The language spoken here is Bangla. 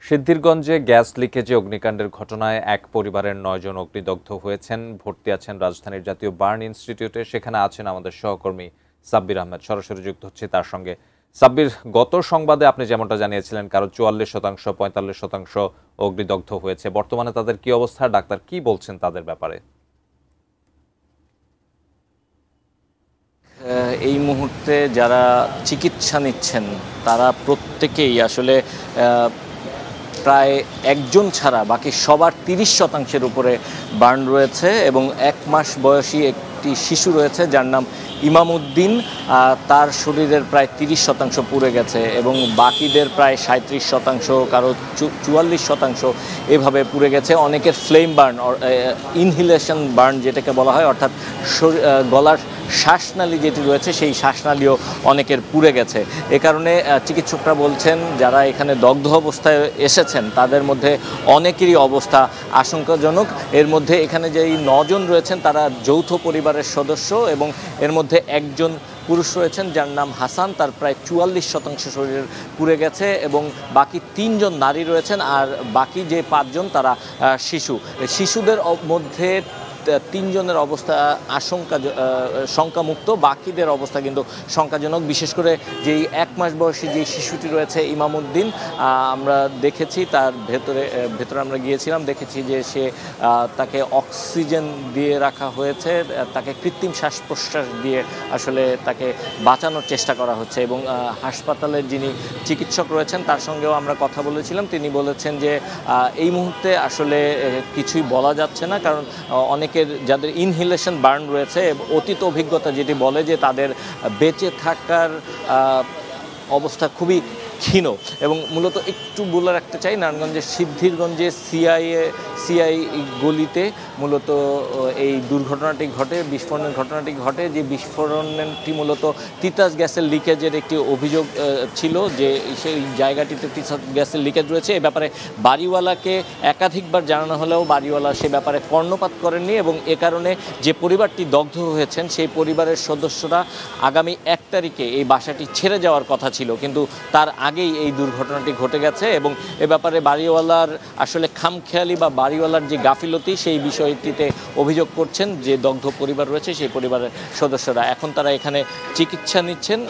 সিদ্ধিরগঞ্জে গ্যাস লিকেজে অগ্নিকাণ্ডের ঘটনায় এক পরিবারের ৯ জন অগ্নিদগ্ধ হয়েছেন। ভর্তি আছেন রাজধানীর জাতীয় বার্ন ইনস্টিটিউটে। সেখানে আছেন আমাদের সহকর্মী সাব্বির আহমেদ। সরাসরি যুক্ত হচ্ছে তার সঙ্গে। সাব্বির, গত সংবাদে আপনি যেমনটা জানিয়েছিলেন কারো ৪৪%, ৪৫% অগ্নিদগ্ধ হয়েছে। বর্তমানে তাদের কি অবস্থা? ডাক্তার কি বলছেন তাদের ব্যাপারে? এই মুহূর্তে যারা চিকিৎসা নিচ্ছেন তারা প্রত্যেকেই আসলে প্রায় একজন ছাড়া বাকি সবার ৩০% উপরে বার্ন রয়েছে এবং ১ মাস বয়সী একটি শিশু রয়েছে যার নাম ইমামউদ্দিন। তার শরীরের প্রায় ৩০% পুড়ে গেছে এবং বাকিদের প্রায় ৩৭%, কারো ৪৪% এভাবে পুড়ে গেছে। অনেকের ফ্লেম বার্ন, ইনহেলেশন বার্ন যেটাকে বলা হয়, অর্থাৎ গলার শ্বাসনালী যেটি রয়েছে সেই শ্বাসনালীও অনেকের পুড়ে গেছে। এ কারণে চিকিৎসকরা বলছেন যারা এখানে দগ্ধ অবস্থায় এসেছেন তাদের মধ্যে অনেকেরই অবস্থা আশঙ্কাজনক। এর মধ্যে এখানে যেই ৯ জন রয়েছেন তারা যৌথ পরিবারের সদস্য এবং এর মধ্যে একজন পুরুষ রয়েছেন যার নাম হাসান, তার প্রায় ৪৪% শরীর পুড়ে গেছে এবং বাকি ৩ জন নারী রয়েছেন আর বাকি যে ৫ জন তারা শিশুদের মধ্যে ৩ জনের অবস্থা শঙ্কামুক্ত, বাকিদের অবস্থা কিন্তু শঙ্কাজনক। বিশেষ করে যেই ১ মাস বয়সী যে শিশুটি রয়েছে ইমামউদ্দিন, আমরা দেখেছি তার ভেতরে আমরা গিয়েছিলাম, দেখেছি যে তাকে অক্সিজেন দিয়ে রাখা হয়েছে, তাকে কৃত্রিম শ্বাস প্রশ্বাস দিয়ে আসলে তাকে বাঁচানোর চেষ্টা করা হচ্ছে এবং হাসপাতালের যিনি চিকিৎসক রয়েছেন তার সঙ্গেও আমরা কথা বলেছিলাম। তিনি বলেছেন যে এই মুহূর্তে আসলে কিছুই বলা যাচ্ছে না, কারণ অনেকের যাদের ইনহেলেশন বার্ন রয়েছে অতীত অভিজ্ঞতা যেটি বলে যে তাদের বেঁচে থাকার অবস্থা খুবই ক্ষীণ। এবং মূলত একটু বলে রাখতে চাই, নারায়ণগঞ্জের সিদ্ধিরগঞ্জে সিআই গলিতে মূলত এই দুর্ঘটনাটি ঘটে, বিস্ফোরণের ঘটনাটি ঘটে। যে বিস্ফোরণটি মূলত তিতাস গ্যাসের লিকেজের একটি অভিযোগ ছিল, যে সেই জায়গাটিতে তিতাস গ্যাসের লিকেজ রয়েছে। এ ব্যাপারে বাড়িওয়ালাকে একাধিকবার জানানো হলেও বাড়িওয়ালা সে ব্যাপারে কর্ণপাত করেননি এবং এ কারণে যে পরিবারটি দগ্ধ হয়েছেন সেই পরিবারের সদস্যরা আগামী ১ তারিখে এই বাসাটি ছেড়ে যাওয়ার কথা ছিল, কিন্তু তার আগেই এই দুর্ঘটনাটি ঘটে গেছে এবং এ ব্যাপারে বাড়িওয়ালার আসলে খামখেয়ালি বা বাড়িওয়ালার যে গাফিলতি সেই বিষয়টিতে অভিযোগ করছেন যে দগ্ধ পরিবার রয়েছে সেই পরিবারের সদস্যরা। এখন তারা এখানে চিকিৎসা নিচ্ছেন।